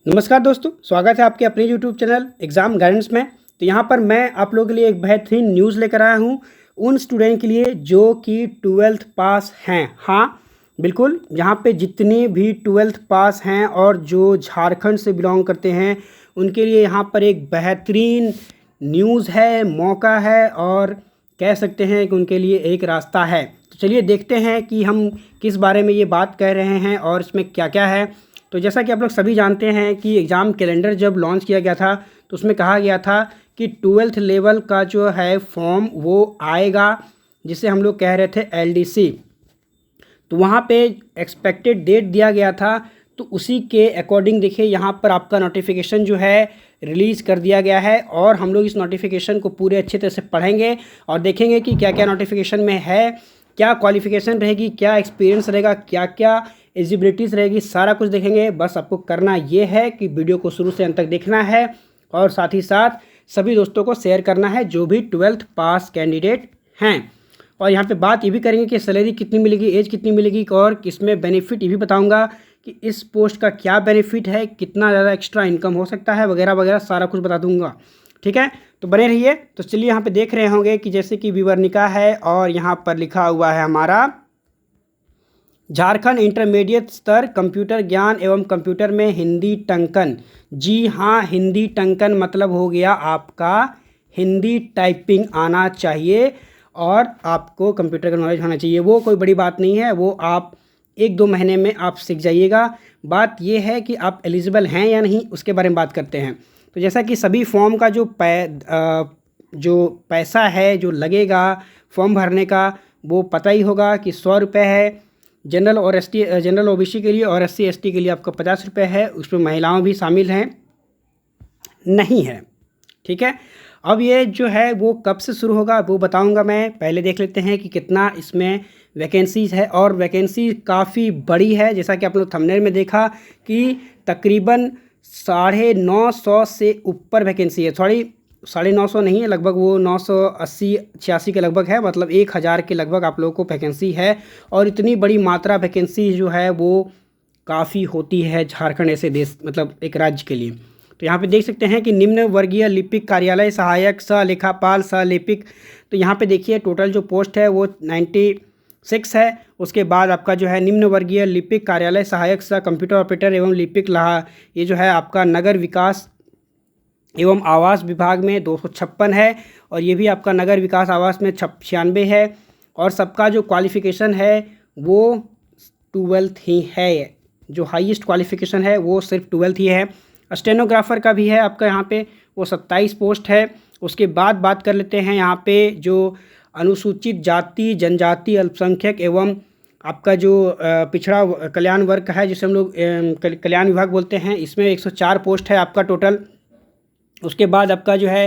नमस्कार दोस्तों, स्वागत है आपके अपने यूट्यूब चैनल एग्ज़ाम गाइडेंस में। तो यहाँ पर मैं आप लोगों के लिए एक बेहतरीन न्यूज़ लेकर आया हूँ उन स्टूडेंट के लिए जो कि 12th पास हैं। हाँ बिल्कुल, यहाँ पे जितने भी 12th पास हैं और जो झारखंड से बिलोंग करते हैं उनके लिए यहाँ पर एक बेहतरीन न्यूज़ है, मौका है और कह सकते हैं कि उनके लिए एक रास्ता है। तो चलिए देखते हैं कि हम किस बारे में ये बात कह रहे हैं और इसमें क्या क्या है। तो जैसा कि आप लोग सभी जानते हैं कि एग्ज़ाम कैलेंडर जब लॉन्च किया गया था तो उसमें कहा गया था कि 12th लेवल का जो है फॉर्म वो आएगा, जिसे हम लोग कह रहे थे एलडीसी। तो वहाँ पे एक्सपेक्टेड डेट दिया गया था, तो उसी के अकॉर्डिंग देखिए यहाँ पर आपका नोटिफिकेशन जो है रिलीज़ कर दिया गया है और हम लोग इस नोटिफिकेशन को पूरे अच्छे तरह से पढ़ेंगे और देखेंगे कि क्या क्या नोटिफिकेशन में है, क्या क्वालिफ़िकेशन रहेगी, क्या एक्सपीरियंस रहेगा, क्या क्या एलिजिबिलिटीज़ रहेगी, सारा कुछ देखेंगे। बस आपको करना ये है कि वीडियो को शुरू से अंत तक देखना है और साथ ही साथ सभी दोस्तों को शेयर करना है जो भी 12th पास कैंडिडेट हैं। और यहाँ पे बात ये भी करेंगे कि सैलरी कितनी मिलेगी, एज कितनी मिलेगी और इसमें बेनिफिट ये भी बताऊँगा कि इस पोस्ट का क्या बेनिफिट है, कितना ज़्यादा एक्स्ट्रा इनकम हो सकता है, वगैरह वगैरह सारा कुछ बता दूंगा। ठीक है, तो बने रहिए। तो चलिए यहाँ पे देख रहे होंगे कि जैसे कि विवरणिका है और यहाँ पर लिखा हुआ है हमारा झारखंड इंटरमीडिएट स्तर कंप्यूटर ज्ञान एवं कंप्यूटर में हिंदी टंकन। जी हाँ, हिंदी टंकन मतलब हो गया आपका हिंदी टाइपिंग आना चाहिए और आपको कंप्यूटर का नॉलेज होना चाहिए। वो कोई बड़ी बात नहीं है, वो आप 1-2 महीने में आप सीख जाइएगा। बात ये है कि आप एलिजिबल हैं या नहीं, उसके बारे में बात करते हैं। तो जैसा कि सभी फॉर्म का जो पैसा है जो लगेगा फॉर्म भरने का, वो पता ही होगा कि 100 रुपये है जनरल ओबीसी के लिए और SC ST के लिए आपका 50 रुपये है। उसमें महिलाओं भी शामिल हैं नहीं है। ठीक है, अब ये जो है वो कब से शुरू होगा वो बताऊंगा मैं। पहले देख लेते हैं कि कितना इसमें वैकेंसीज़ है और वैकेंसी काफ़ी बड़ी है। जैसा कि आप लोग थंबनेल में देखा कि तकरीबन 950 से ऊपर वैकेंसी है। सॉरी, 950 नहीं है, लगभग वो 980-86 के लगभग है, मतलब 1000 के लगभग आप लोगों को वैकेंसी है। और इतनी बड़ी मात्रा वैकेंसी जो है वो काफ़ी होती है झारखंड ऐसे देश, मतलब एक राज्य के लिए। तो यहाँ पे देख सकते हैं कि निम्न वर्गीय लिपिक कार्यालय सहायक सह लेखापाल सह लिपिक। तो यहाँ पे देखिए टोटल जो पोस्ट है वो 96 है। उसके बाद आपका जो है निम्न वर्गीय लिपिक कार्यालय सहायक सह कंप्यूटर ऑपरेटर एवं लिपिक ये जो है आपका नगर विकास एवं आवास विभाग में 256 है और ये भी आपका नगर विकास आवास में 96 है। और सबका जो क्वालिफ़िकेशन है वो 12th ही है, जो हाईएस्ट क्वालिफ़िकेशन है वो सिर्फ 12th ही है। स्टेनोग्राफर का भी है आपका यहाँ पे, वो 27 पोस्ट है। उसके बाद बात कर लेते हैं यहाँ पे जो अनुसूचित जाति जनजाति अल्पसंख्यक एवं आपका जो पिछड़ा कल्याण वर्ग है, जिसे हम लोग कल्याण विभाग बोलते हैं, इसमें 104 पोस्ट है आपका टोटल। उसके बाद आपका जो है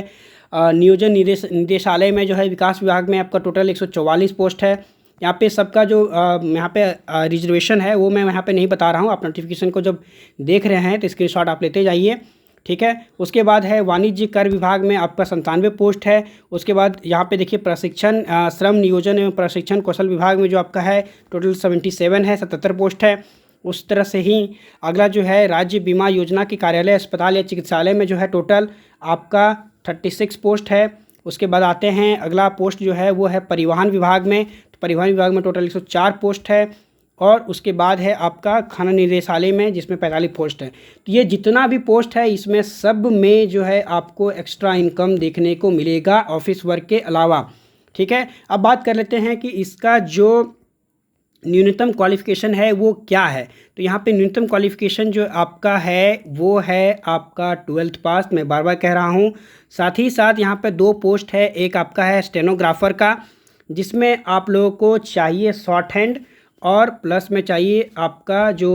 नियोजन निदेशालय में जो है विकास विभाग में आपका टोटल 144 पोस्ट है। यहाँ पे सबका जो यहाँ पे रिजर्वेशन है वो मैं यहाँ पे नहीं बता रहा हूँ, आप नोटिफिकेशन को जब देख रहे हैं तो स्क्रीनशॉट आप लेते जाइए। ठीक है, उसके बाद है वाणिज्य कर विभाग में आपका 97 पोस्ट है। उसके बाद यहाँ पे देखिए प्रशिक्षण श्रम नियोजन एवं प्रशिक्षण कौशल विभाग में जो आपका है टोटल 77 है, 77 पोस्ट है। उस तरह से ही अगला जो है राज्य बीमा योजना के कार्यालय अस्पताल या चिकित्सालय में जो है टोटल आपका 36 पोस्ट है। उसके बाद आते हैं अगला पोस्ट जो है वो है परिवहन विभाग में, तो परिवहन विभाग में टोटल 104 पोस्ट है। और उसके बाद है आपका खनन निदेशालय में जिसमें 45 पोस्ट है। तो ये जितना भी पोस्ट है इसमें सब में जो है आपको एक्स्ट्रा इनकम देखने को मिलेगा ऑफिस वर्क के अलावा। ठीक है, अब बात कर लेते हैं कि इसका जो न्यूनतम क्वालिफ़िकेशन है वो क्या है। तो यहाँ पे न्यूनतम क्वालिफ़िकेशन जो आपका है वो है आपका 12th पास, मैं बार बार कह रहा हूँ। साथ ही साथ यहाँ पे 2 पोस्ट है, एक आपका है स्टेनोग्राफर का जिसमें आप लोगों को चाहिए शॉर्ट हैंड और प्लस में चाहिए आपका जो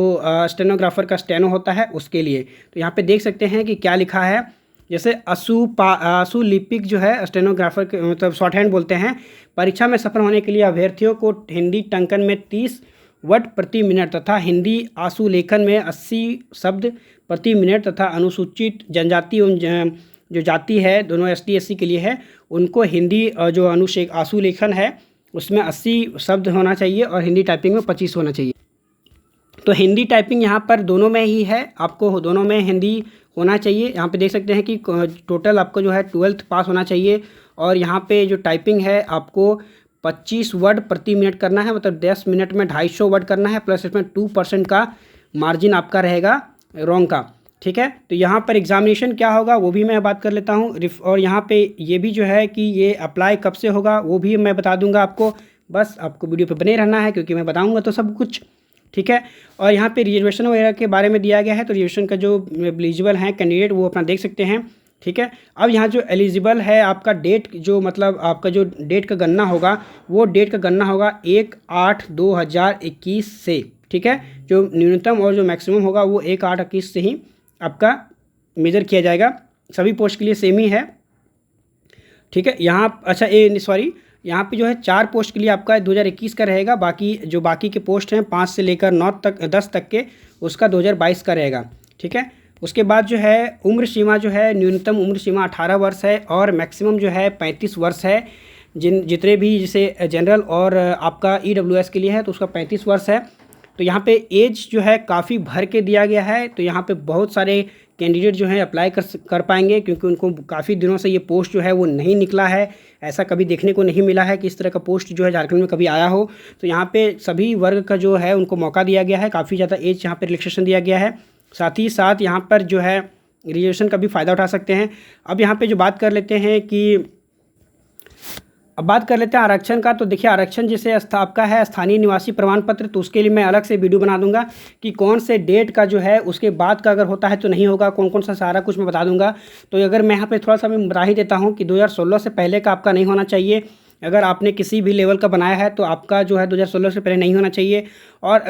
स्टेनोग्राफर का स्टेनो होता है उसके लिए। तो यहाँ पे देख सकते हैं कि क्या लिखा है, जैसे असुलिपिक जो है स्टेनोग्राफर के मतलब शॉर्ट हैंड बोलते हैं। परीक्षा में सफल होने के लिए अभ्यर्थियों को हिंदी टंकन में 30 वर्ड प्रति मिनट तथा हिंदी आशुलेखन में 80 शब्द प्रति मिनट तथा अनुसूचित जनजाति एवं जो जाति है दोनों ST SC के लिए है, उनको हिंदी जो आशुलेखन है उसमें 80 शब्द होना चाहिए और हिंदी टाइपिंग में 25 होना चाहिए। तो हिंदी टाइपिंग यहाँ पर दोनों में ही है, आपको दोनों में हिंदी होना चाहिए। यहाँ पे देख सकते हैं कि टोटल आपको जो है 12th पास होना चाहिए। और यहाँ पे जो टाइपिंग है आपको 25 वर्ड प्रति मिनट करना है, मतलब 10 मिनट में 250 वर्ड करना है, प्लस इसमें 2% का मार्जिन आपका रहेगा रॉन्ग का, ठीक है। तो यहाँ पर एग्जामिनेशन क्या होगा वो भी मैं बात कर लेता हूँ। और यहाँ पे ये भी जो है कि ये अप्लाई कब से होगा वो भी मैं बता दूंगा आपको, बस आपको वीडियो पे बने रहना है क्योंकि मैं बताऊंगा तो सब कुछ, ठीक है। और यहाँ पे रिजर्वेशन वगैरह के बारे में दिया गया है, तो रिजर्वेशन का जो एलिजिबल हैं कैंडिडेट वो अपना देख सकते हैं, ठीक है। अब यहाँ जो एलिजिबल है आपका डेट, जो मतलब आपका जो डेट का गणना होगा वो डेट का गणना होगा 1/8/2021 से, ठीक है। जो न्यूनतम और जो मैक्सिमम होगा वो 1/8/21 से ही आपका मेजर किया जाएगा। सभी पोस्ट के लिए सेम ही है, ठीक है। यहाँ अच्छा यहाँ पे जो है 4 पोस्ट के लिए आपका 2021 का रहेगा, बाकी के पोस्ट हैं 5 से लेकर 10 तक के, उसका 2022 का रहेगा, ठीक है। उसके बाद जो है उम्र सीमा जो है, न्यूनतम उम्र सीमा 18 वर्ष है और मैक्सिमम जो है 35 वर्ष है। जितने भी जैसे जनरल और आपका EWS के लिए है तो उसका 35 वर्ष है। तो यहाँ पे एज जो है काफ़ी भर के दिया गया है, तो यहाँ पे बहुत सारे कैंडिडेट जो हैं अप्लाई कर पाएंगे क्योंकि उनको काफ़ी दिनों से ये पोस्ट जो है वो नहीं निकला है। ऐसा कभी देखने को नहीं मिला है कि इस तरह का पोस्ट जो है झारखंड में कभी आया हो। तो यहाँ पे सभी वर्ग का जो है उनको मौका दिया गया है, काफ़ी ज़्यादा एज यहाँ पे रिलैक्सेशन दिया गया है। साथ ही साथ यहाँ पर जो है रिजर्वेशन का भी फ़ायदा उठा सकते हैं। अब यहाँ पे जो बात कर लेते हैं आरक्षण का। तो देखिए आरक्षण जैसे आपका है स्थानीय निवासी प्रमाण पत्र, तो उसके लिए मैं अलग से वीडियो बना दूंगा कि कौन से डेट का जो है उसके बाद का अगर होता है तो नहीं होगा, कौन कौन सा सारा कुछ मैं बता दूंगा। तो अगर मैं यहाँ पे थोड़ा सा मैं बता ही देता हूँ कि 2016 से पहले का आपका नहीं होना चाहिए। अगर आपने किसी भी लेवल का बनाया है तो आपका जो है 2016 से पहले नहीं होना चाहिए। और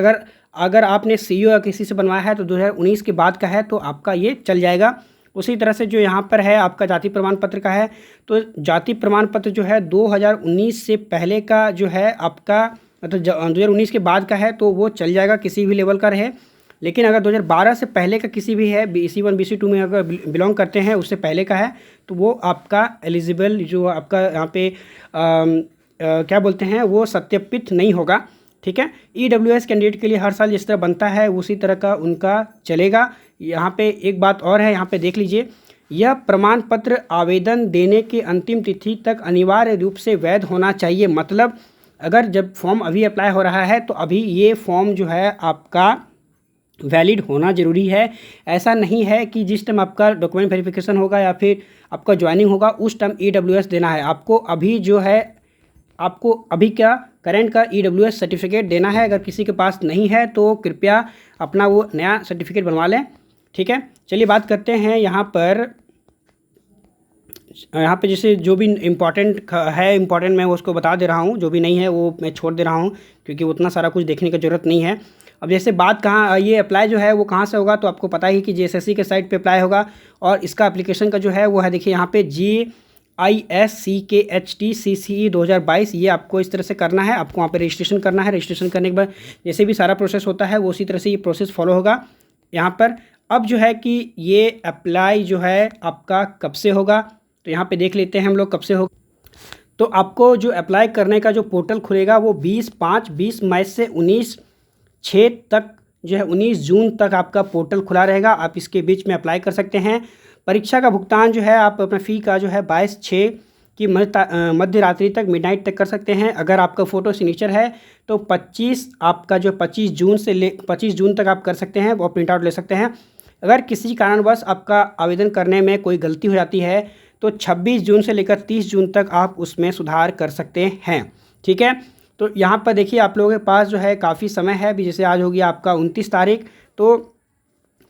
अगर आपने CEO या किसी से बनवाया है तो 2019 के बाद का है तो आपका ये चल जाएगा। उसी तरह से जो यहाँ पर है आपका जाति प्रमाण पत्र का है, तो जाति प्रमाण पत्र जो है 2019 से पहले का जो है आपका, मतलब 2019 के बाद का है तो वो चल जाएगा, किसी भी लेवल का रहे। लेकिन अगर 2012 से पहले का किसी भी है, BC1 BC2 में अगर बिलोंग करते हैं, उससे पहले का है तो वो आपका एलिजिबल जो आपका यहाँ पे क्या बोलते हैं वो सत्यापित नहीं होगा, ठीक है। EWS कैंडिडेट के लिए हर साल जिस तरह बनता है उसी तरह का उनका चलेगा। यहाँ पे एक बात और है, यहाँ पे देख लीजिए, यह प्रमाण पत्र आवेदन देने की अंतिम तिथि तक अनिवार्य रूप से वैध होना चाहिए। मतलब अगर जब फॉर्म अभी अप्लाई हो रहा है तो अभी ये फॉर्म जो है आपका वैलिड होना ज़रूरी है। ऐसा नहीं है कि जिस टाइम आपका डॉक्यूमेंट वेरिफिकेशन होगा या फिर आपका ज्वाइनिंग होगा उस टाइम EWS देना है। आपको अभी जो है करंट का EWS सर्टिफिकेट देना है। अगर किसी के पास नहीं है तो कृपया अपना वो नया सर्टिफिकेट बनवा लें, ठीक है। चलिए बात करते हैं यहाँ पे जैसे जो भी इम्पॉर्टेंट मैं उसको बता दे रहा हूँ, जो भी नहीं है वो मैं छोड़ दे रहा हूँ क्योंकि उतना सारा कुछ देखने की ज़रूरत नहीं है। अब जैसे बात ये अप्लाई जो है वो कहाँ से होगा, तो आपको पता ही कि JSSC के साइट पे अप्लाई होगा। और इसका एप्लीकेशन का जो है वो है, देखिए यहाँ पे GISCKHT-CCE 2022, ये आपको इस तरह से करना है। आपको वहाँ पे रजिस्ट्रेशन करना है। रजिस्ट्रेशन करने के बाद जैसे भी सारा प्रोसेस होता है वो उसी तरह से ये प्रोसेस फॉलो होगा यहाँ पर। अब जो है कि ये अप्लाई जो है आपका कब से होगा, तो यहाँ पे देख लेते हैं हम लोग कब से होगा। तो आपको जो अप्लाई करने का जो पोर्टल खुलेगा वो 20 मई से 19/6 तक जो है 19 जून तक आपका पोर्टल खुला रहेगा। आप इसके बीच में अप्लाई कर सकते हैं। परीक्षा का भुगतान जो है आप अपना फ़ी का जो है 22/6 की मध्य रात्रि तक, मिडनाइट तक कर सकते हैं। अगर आपका फ़ोटो सिग्नेचर है तो 25 जून तक आप कर सकते हैं, वो प्रिंट आउट ले सकते हैं। अगर किसी कारणवश आपका आवेदन करने में कोई गलती हो जाती है तो 26 जून से लेकर 30 जून तक आप उसमें सुधार कर सकते हैं, ठीक है। तो यहाँ पर देखिए आप लोगों के पास जो है काफ़ी समय है। अभी जैसे आज हो गया आपका 29 तारीख, तो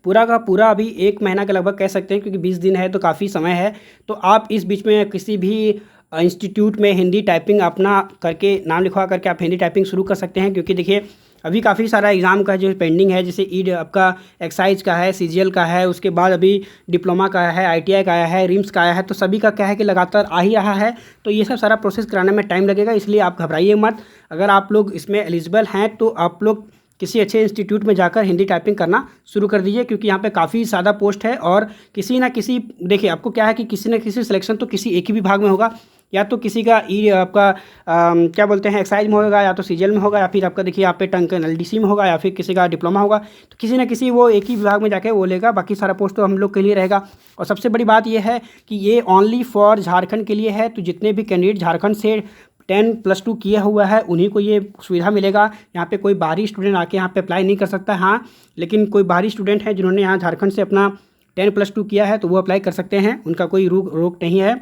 पूरा का पूरा अभी 1 महीना के लगभग कह सकते हैं क्योंकि 20 दिन है तो काफ़ी समय है। तो आप इस बीच में किसी भी इंस्टीट्यूट में हिंदी टाइपिंग अपना करके नाम लिखवा करके आप हिंदी टाइपिंग शुरू कर सकते हैं। क्योंकि देखिए अभी काफ़ी सारा एग्ज़ाम का जो पेंडिंग है, जैसे आपका एक्साइज का है, CGL का है, उसके बाद अभी डिप्लोमा का है, ITI का आया है, रिम्स का आया है। तो सभी का क्या है कि लगातार आ ही रहा है। तो ये सब सारा प्रोसेस कराने में टाइम लगेगा, इसलिए आप घबराइए मत। अगर आप लोग इसमें एलिजिबल हैं तो आप लोग किसी अच्छे इंस्टीट्यूट में जाकर हिंदी टाइपिंग करना शुरू कर दीजिए, क्योंकि यहाँ पे काफ़ी ज़्यादा पोस्ट है और किसी ना किसी, देखिए आपको क्या है कि किसी न किसी सिलेक्शन तो किसी एक ही विभाग में होगा या तो किसी का आपका क्या बोलते हैं एक्साइज में होगा, या तो सीजीएल में होगा, या फिर आपका देखिए यहाँ पे टंकन एलडीसी में होगा, या फिर किसी का डिप्लोमा होगा। तो किसी ना किसी वो एक ही विभाग में जाके वो लेगा, बाकी सारा पोस्ट तो हम लोग के लिए रहेगा। और सबसे बड़ी बात ये है कि ये ओनली फॉर झारखंड के लिए है। तो जितने भी कैंडिडेट झारखंड से 10+2 किया हुआ है उन्हीं को ये सुविधा मिलेगा। यहाँ पे कोई बाहरी स्टूडेंट आके यहाँ पे अप्लाई नहीं कर सकता। हाँ, लेकिन कोई बाहरी स्टूडेंट है जिन्होंने यहाँ झारखंड से अपना 10+2 किया है तो वो अप्लाई कर सकते हैं, उनका कोई रोक नहीं है।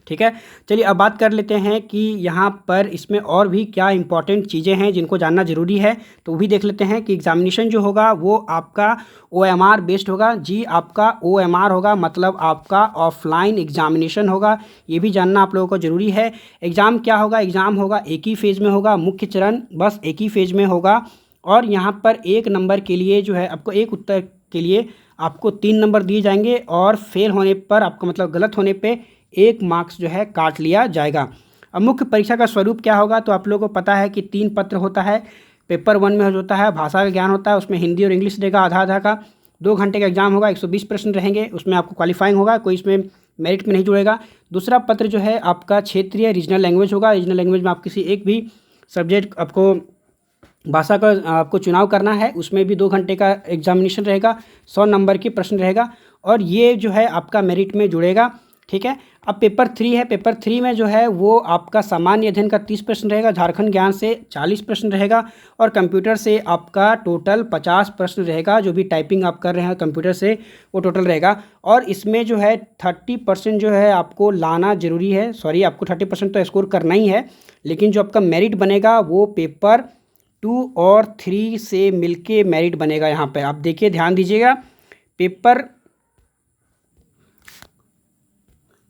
ठीक है, चलिए अब बात कर लेते हैं कि यहाँ पर इसमें और भी क्या इंपॉर्टेंट चीज़ें हैं जिनको जानना ज़रूरी है, तो वो भी देख लेते हैं कि एग्जामिनेशन जो होगा वो आपका OMR बेस्ड होगा। जी, आपका OMR होगा, मतलब आपका ऑफलाइन एग्जामिनेशन होगा। ये भी जानना आप लोगों को ज़रूरी है। एग्ज़ाम क्या होगा, एग्ज़ाम होगा एक ही फेज़ में होगा, मुख्य चरण बस एक ही फेज़ में होगा। और यहाँ पर 1 नंबर के लिए जो है आपको एक उत्तर के लिए आपको 3 नंबर दिए जाएंगे, और फेल होने पर आपका मतलब गलत होने पे 1 मार्क्स जो है काट लिया जाएगा। अब मुख्य परीक्षा का स्वरूप क्या होगा, तो आप लोगों को पता है कि 3 पत्र होता है। पेपर 1 में होता है भाषा का ज्ञान होता है, उसमें हिंदी और इंग्लिश रहेगा आधा आधा का। 2 घंटे का एग्जाम होगा, 120 प्रश्न रहेंगे, उसमें आपको क्वालिफाइंग होगा, कोई इसमें मेरिट में नहीं जुड़ेगा। दूसरा पत्र जो है आपका क्षेत्रीय रीजनल लैंग्वेज होगा। रीजनल लैंग्वेज में आप किसी एक भी सब्जेक्ट आपको भाषा का आपको चुनाव करना है, उसमें भी 2 घंटे का एग्जामिनेशन रहेगा, 100 नंबर की प्रश्न रहेगा, और ये जो है आपका मेरिट में जुड़ेगा। ठीक है, अब पेपर 3 है। पेपर 3 में जो है वो आपका सामान्य अध्ययन का 30 प्रश्न रहेगा, झारखंड ज्ञान से 40 प्रश्न रहेगा, और कंप्यूटर से आपका टोटल 50 प्रश्न रहेगा। जो भी टाइपिंग आप कर रहे हैं कंप्यूटर से वो टोटल रहेगा। और इसमें जो है 30% जो है आपको लाना ज़रूरी है। सॉरी, आपको 30% तो स्कोर करना ही है, लेकिन जो आपका मेरिट बनेगा वो पेपर 2 और 3 से मिलके मेरिट बनेगा। यहाँ पर आप देखिए, ध्यान दीजिएगा, पेपर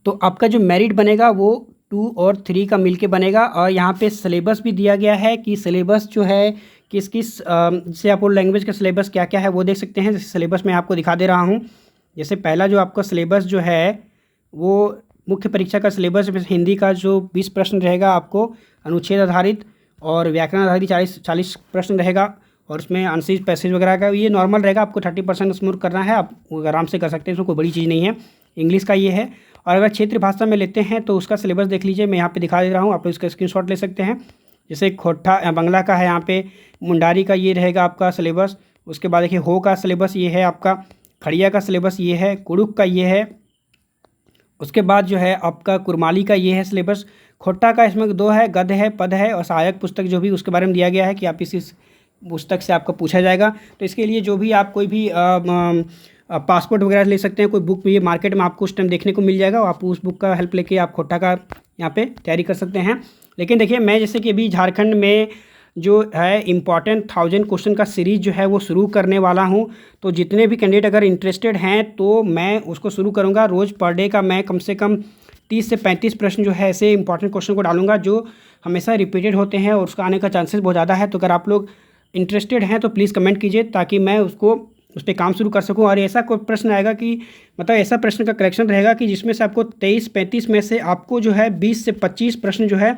तो आपका जो मेरिट बनेगा वो 2 और 3 का मिलके बनेगा। और यहाँ पे सिलेबस भी दिया गया है कि सिलेबस जो है किस किस जैसे आप लैंग्वेज का सिलेबस क्या क्या है वो देख सकते हैं। जैसे सिलेबस मैं आपको दिखा दे रहा हूँ। जैसे पहला जो आपका सिलेबस जो है वो मुख्य परीक्षा का सिलेबस, हिंदी का जो 20 प्रश्न रहेगा आपको अनुच्छेद आधारित, और व्याकरण आधारित 40 प्रश्न रहेगा, और उसमें आंसर पैसेज वगैरह का ये नॉर्मल रहेगा। आपको 30% स्मूथ करना है, आप आराम से कर सकते हैं, इसमें कोई बड़ी चीज़ नहीं है। इंग्लिश का ये है। और अगर क्षेत्रीय भाषा में लेते हैं तो उसका सिलेबस देख लीजिए, मैं यहाँ पे दिखा दे रहा हूँ, आप इसका स्क्रीनशॉट ले सकते हैं। जैसे खोट्ठा बंगला का है, यहाँ पे मुंडारी का ये रहेगा आपका सिलेबस। उसके बाद देखिए हो का सिलेबस ये है आपका, खड़िया का सिलेबस ये है, कुड़ुक का ये है। उसके बाद जो है आपका कुरमाली का ये है सिलेबस। खोट्टा का इसमें 2 है, गद्य है, पद है, और सहायक पुस्तक जो भी उसके बारे में दिया गया है कि आप इस पुस्तक से आपको पूछा जाएगा। तो इसके लिए जो भी आप कोई भी पासपोर्ट वगैरह ले सकते हैं, कोई बुक ये मार्केट में आपको उस टाइम देखने को मिल जाएगा, आप उस बुक का हेल्प लेके आप खोट्टा का यहाँ पे तैयारी कर सकते हैं। लेकिन देखिए, मैं जैसे कि अभी झारखंड में जो है इम्पॉर्टेंट 1000 क्वेश्चन का सीरीज़ जो है वो शुरू करने वाला हूँ। तो जितने भी कैंडिडेट अगर इंटरेस्टेड हैं तो मैं उसको शुरू करूँगा। रोज़ पर डे का मैं कम से कम 30 से 35 प्रश्न जो है ऐसे इंपॉर्टेंट क्वेश्चन को डालूंगा जो हमेशा रिपीटेड होते हैं और उसका आने का चांसेस बहुत ज़्यादा है। तो अगर आप लोग इंटरेस्टेड हैं तो प्लीज़ कमेंट कीजिए, ताकि मैं उसको उस पर काम शुरू कर सकूं। और ऐसा कोई प्रश्न आएगा कि मतलब ऐसा प्रश्न का करेक्शन रहेगा कि जिसमें से आपको 23-35 में से आपको जो है 20 से 25 प्रश्न जो है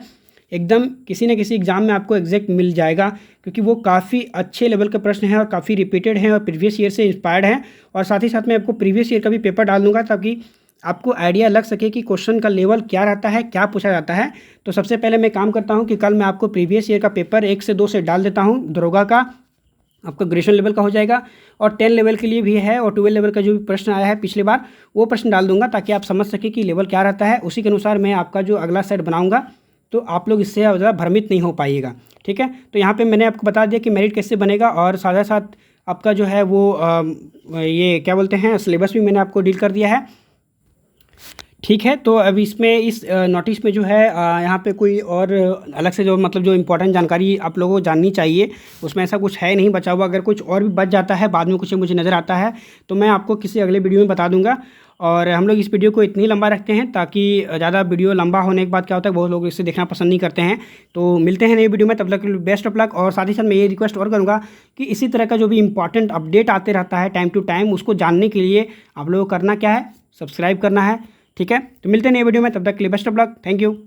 एकदम किसी न किसी एग्ज़ाम में आपको एग्जैक्ट मिल जाएगा, क्योंकि वो काफ़ी अच्छे लेवल के प्रश्न हैं और काफ़ी रिपीटेड हैं और प्रीवियस ईयर से इंस्पायर्ड हैं। और साथ ही साथ मैं आपको प्रीवियस ईयर का भी पेपर डाल दूँगा, ताकि आपको आइडिया लग सके कि क्वेश्चन का लेवल क्या रहता है, क्या पूछा जाता है। तो सबसे पहले मैं काम करता हूँ कि कल मैं आपको प्रीवियस ईयर का पेपर 1 से 2 से डाल देता हूँ। दरोगा का आपका ग्रेजुएशन लेवल का हो जाएगा, और 10 लेवल के लिए भी है, और 12 लेवल का जो भी प्रश्न आया है पिछली बार वो प्रश्न डाल दूंगा, ताकि आप समझ सकें कि लेवल क्या रहता है। उसी के अनुसार मैं आपका जो अगला सेट बनाऊंगा, तो आप लोग इससे ज़्यादा भ्रमित नहीं हो पाइएगा। ठीक है, तो यहाँ पे मैंने आपको बता दिया कि मेरिट कैसे बनेगा, और साथ साथ आपका जो है वो ये क्या बोलते हैं सिलेबस भी मैंने आपको डील कर दिया है। ठीक है, तो अब इसमें इस नोटिस में जो है यहाँ पे कोई और अलग से जो मतलब जो इम्पोर्टेंट जानकारी आप लोगों को जाननी चाहिए उसमें ऐसा कुछ है नहीं बचा हुआ। अगर कुछ और भी बच जाता है बाद में कुछ मुझे नज़र आता है तो मैं आपको किसी अगले वीडियो में बता दूंगा। और हम लोग इस वीडियो को इतनी लंबा रखते हैं ताकि ज़्यादा वीडियो लंबा होने के बाद क्या होता है बहुत लोग इसे देखना पसंद नहीं करते हैं। तो मिलते हैं नई वीडियो में, तब तक बेस्ट ऑफ लक। और साथ ही साथ मैं ये रिक्वेस्ट और करूँगा कि इसी तरह का जो भी इंपॉर्टेंट अपडेट आते रहता है टाइम टू टाइम, उसको जानने के लिए आप लोगों को करना क्या है, सब्सक्राइब करना है। ठीक है, तो मिलते हैं नई वीडियो में, तब तक के लिए best of luck. Thank you.